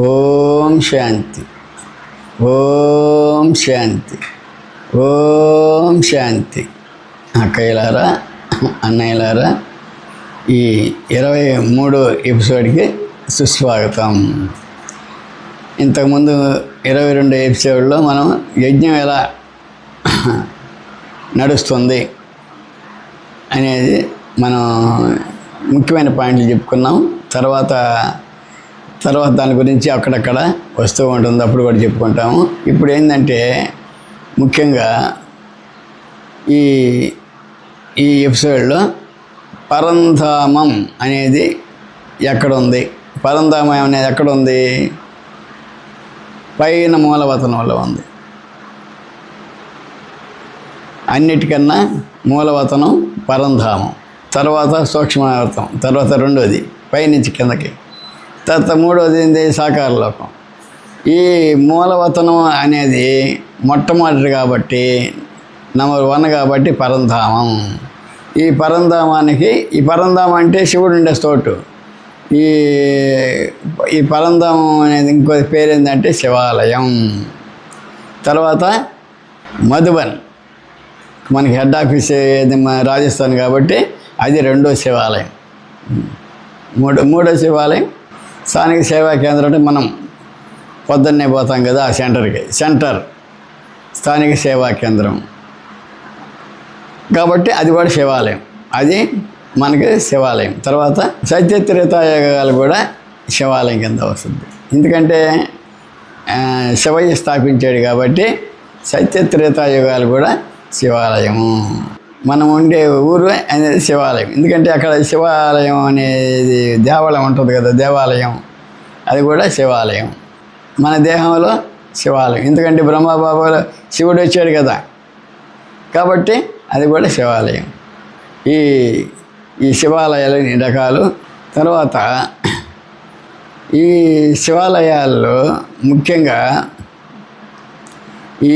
ఓం శాంతి, ఓం శాంతి, ఓం శాంతి. అక్కయ్యలారా, అన్నయ్యలారా, ఈ 23వ ఎపిసోడ్కి సుస్వాగతం. ఇంతకుముందు 22 ఎపిసోడ్లో మనం యజ్ఞం ఎలా నడుస్తుంది అనేది మనం ముఖ్యమైన పాయింట్లు చెప్పుకున్నాం. తర్వాత దాని గురించి అక్కడక్కడ వస్తూ ఉంటుంది, అప్పుడు కూడా చెప్పుకుంటాము. ఇప్పుడు ఏంటంటే ముఖ్యంగా ఈ ఎపిసోడ్లో పరంధామం అనేది ఎక్కడుంది, పరంధామం అనేది ఎక్కడుంది? పైన మూలవతనంలో ఉంది. అన్నిటికన్నా మూలవతనం పరంధామం, తర్వాత సూక్ష్మవతం, తర్వాత రెండోది పైనుంచి కిందకి, తర్వాత మూడవది ఏంటి? సాకార లోకం. ఈ మూలవతనం అనేది మొట్టమొదటి కాబట్టి, నెంబర్ 1 కాబట్టి పరంధామం. ఈ పరంధామం అంటే శివుడు ఉండే చోటు. ఈ పరంధామం అనేది ఇంకో పేరు ఏంటంటే శివాలయం. తర్వాత మధుబన్, మనకి హెడ్ ఆఫీస్ ఏది రాజస్థాన్ కాబట్టి అది 2వ శివాలయం. మూడో శివాలయం స్థానిక సేవా కేంద్రం అంటే మనం పొద్దున్నే పోతాం కదా ఆ సెంటర్ స్థానిక సేవా కేంద్రం కాబట్టి అది కూడా శివాలయం, అది మనకి శివాలయం. తర్వాత సత్యత్రేతాయుగాలు కూడా శివాలయం కింద వస్తుంది. ఎందుకంటే శివయ్య స్థాపించాడు కాబట్టి సత్యత్రేతాయుగాలు కూడా శివాలయము. మనం ఉండే ఊరు అనేది శివాలయం. ఎందుకంటే అక్కడ శివాలయం అనేది దేవాలయం ఉంటుంది కదా, దేవాలయం, అది కూడా శివాలయం. మన దేహంలో శివాలయం, ఎందుకంటే బ్రహ్మబాబాలో శివుడు వచ్చాడు కదా, కాబట్టి అది కూడా శివాలయం. ఈ శివాలయాలు ఎన్ని రకాలు. తర్వాత ఈ శివాలయాల్లో ముఖ్యంగా ఈ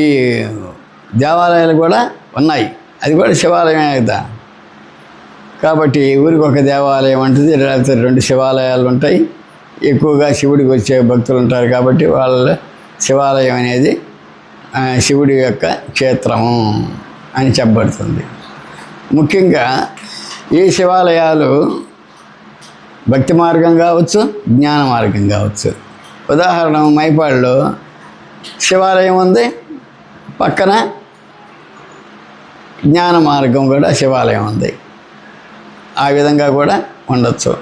దేవాలయాలు కూడా ఉన్నాయి, అది కూడా శివాలయమే కదా. కాబట్టి ఊరికి ఒక దేవాలయం ఉంటుంది, లేకపోతే 2 శివాలయాలు ఉంటాయి. ఎక్కువగా శివుడికి వచ్చే భక్తులు ఉంటారు కాబట్టి వాళ్ళ శివాలయం అనేది శివుడి యొక్క క్షేత్రము అని చెప్పబడుతుంది. ముఖ్యంగా ఈ శివాలయాలు భక్తి మార్గం కావచ్చు, జ్ఞాన మార్గం కావచ్చు. ఉదాహరణ మైపాడులో శివాలయం ఉంది, పక్కన జ్ఞాన మార్గం కూడా శివాలయం ఉంది. ఆ విధంగా కూడా ఉండొచ్చు.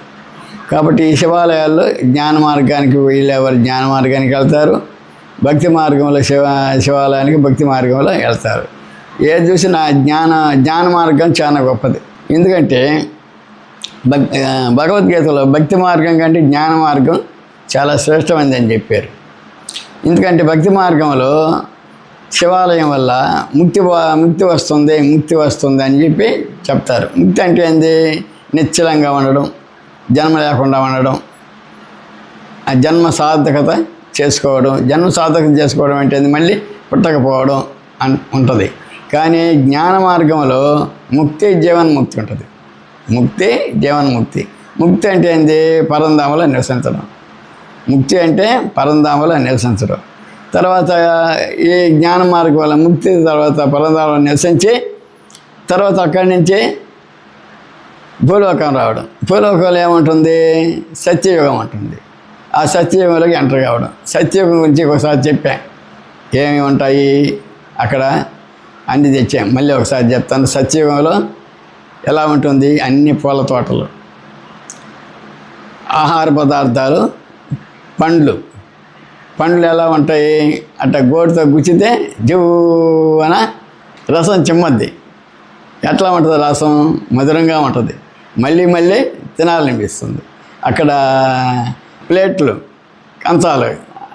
కాబట్టి ఈ శివాలయాల్లో జ్ఞాన మార్గానికి వెళ్ళేవారు జ్ఞాన మార్గానికి వెళ్తారు, భక్తి మార్గంలో శివాలయానికి భక్తి మార్గంలో వెళ్తారు. ఏది చూసినా జ్ఞాన మార్గం చాలా గొప్పది. ఎందుకంటే భగవద్గీతలో భక్తి మార్గం కంటే జ్ఞాన మార్గం చాలా శ్రేష్టమైనది అని చెప్పారు. ఎందుకంటే భక్తి మార్గంలో శివాలయం వల్ల ముక్తి వస్తుంది అని చెప్పి చెప్తారు. ముక్తి అంటే ఏంది? నిశ్చలంగా ఉండడం, జన్మ లేకుండా ఉండడం, ఆ జన్మ సార్థకత చేసుకోవడం. జన్మ సార్థకత చేసుకోవడం అంటే మళ్ళీ పుట్టకపోవడం ఉంటుంది. కానీ జ్ఞాన మార్గంలో ముక్తి జీవన్ముక్తి ఉంటుంది. ముక్తి జీవన్ముక్తి. ముక్తి అంటే ఏంది? పరంధామలో నివసించడం. ముక్తి అంటే పరంధామలో నివసించడం. తర్వాత ఈ జ్ఞాన మార్గం వల్ల ముక్తి తర్వాత పరంధామలో నివసించి తర్వాత అక్కడి నుంచి భూలోకం రావడం. భూలోకంలో ఏముంటుంది? సత్యయుగం ఉంటుంది. ఆ సత్యయుగంలోకి ఎంటర్ కావడం. సత్యయుగం గురించి ఒకసారి చెప్పాను, ఏమి ఉంటాయి అక్కడ అన్నీ తెచ్చాం. మళ్ళీ ఒకసారి చెప్తాను. సత్యయుగంలో ఎలా ఉంటుంది? అన్ని పూల తోటలు, ఆహార పదార్థాలు, పండ్లు ఎలా ఉంటాయి? అట్లా గోడుతో గుచ్చితే జువ్వన రసం చిమ్మద్ది. ఎట్లా ఉంటుంది రసం? మధురంగా ఉంటుంది, మళ్ళీ తినాలనిపిస్తుంది. అక్కడ ప్లేట్లు, కంచాలు,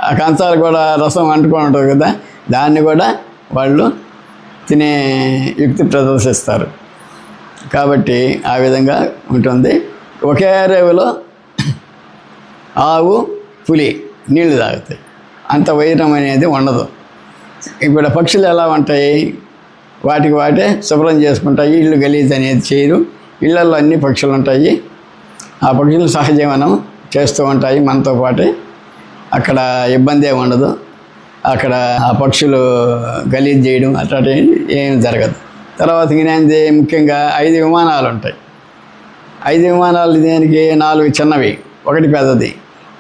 ఆ కంచాలు కూడా రసం అంటుకొని ఉంటుంది కదా, దాన్ని కూడా వాళ్ళు తినే యుక్తి ప్రదర్శిస్తారు. కాబట్టి ఆ విధంగా ఉంటుంది. ఒకే రేవులో ఆవు, పులి నీళ్లు తాగుతాయి, అంత వైరం అనేది ఉండదు. ఇప్పుడు పక్షులు ఎలా ఉంటాయి? వాటే శుభ్రం చేసుకుంటాయి, ఇల్లు గలీజ్ అనేది చేయరు. ఇళ్లలో అన్ని పక్షులు ఉంటాయి, ఆ పక్షులు సహజీవనం చేస్తూ ఉంటాయి మనతో పాటే. అక్కడ ఇబ్బంది ఏమి ఉండదు. అక్కడ ఆ పక్షులు గలీజ్ చేయడం అట్లాంటి ఏం జరగదు. తర్వాత ఇంకేంది, ముఖ్యంగా 5 విమానాలు ఉంటాయి. 5 విమానాలు దేనికి? 4 చిన్నవి, 1 పెద్దది.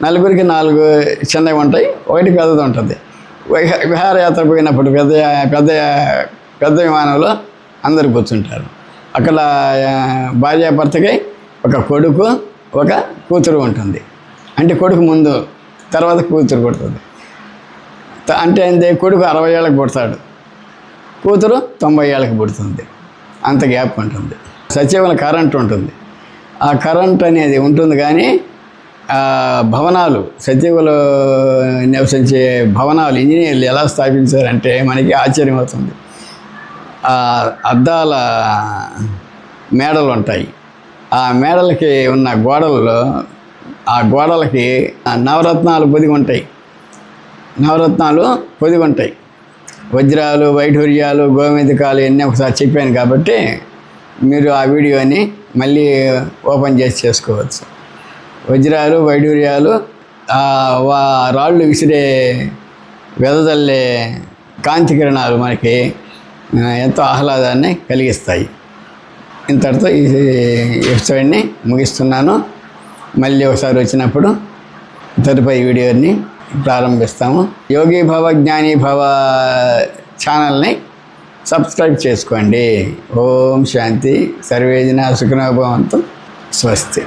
నలుగురికి 4 చిన్నవి ఉంటాయి, 1 పెద్దది ఉంటుంది. విహారయాత్ర పోయినప్పుడు పెద్ద విమానంలో అందరు కూర్చుంటారు. అక్కడ భార్యాభర్తకి ఒక కొడుకు, ఒక కూతురు ఉంటుంది. అంటే కొడుకు ముందు, తర్వాత కూతురు పుడుతుంది. అంటే ఏంటి, కొడుకు 60 ఏళ్ళకి పుడతాడు, కూతురు 90 ఏళ్ళకి పుడుతుంది. అంత గ్యాప్ ఉంటుంది. సచివాలయం కరెంట్ ఉంటుంది. ఆ కరెంట్ అనేది ఉంటుంది, కానీ భవనాలు, సచివులు నివసించే భవనాలు ఇంజనీర్లు ఎలా స్థాపించారంటే మనకి ఆశ్చర్యం అవుతుంది. అద్దాల మేడలు ఉంటాయి. ఆ మేడలకి ఉన్న గోడల్లో, ఆ గోడలకి నవరత్నాలు పొదిగి ఉంటాయి. వజ్రాలు, వైఢూర్యాలు, గోమేధికాలు ఇవన్నీ ఒకసారి చెప్పాను కాబట్టి మీరు ఆ వీడియోని మళ్ళీ ఓపెన్ చేసి చేసుకోవచ్చు. వజ్రాలు, వైఢూర్యాలు, రాళ్ళు విసిరే వెదజల్లే కాంతి కిరణాలు మనకి ఎంతో ఆహ్లాదాన్ని కలిగిస్తాయి. ఇంతటితో ఈ ఎపిసోడ్ని ముగిస్తున్నాను. మళ్ళీ ఒకసారి వచ్చినప్పుడు తదుపరి వీడియోని ప్రారంభిస్తాము. యోగి భవ జ్ఞాని భవ ఛానల్ని సబ్స్క్రైబ్ చేసుకోండి. ఓం శాంతి. సర్వే జనా సుఖినో భవంతు. స్వస్తి.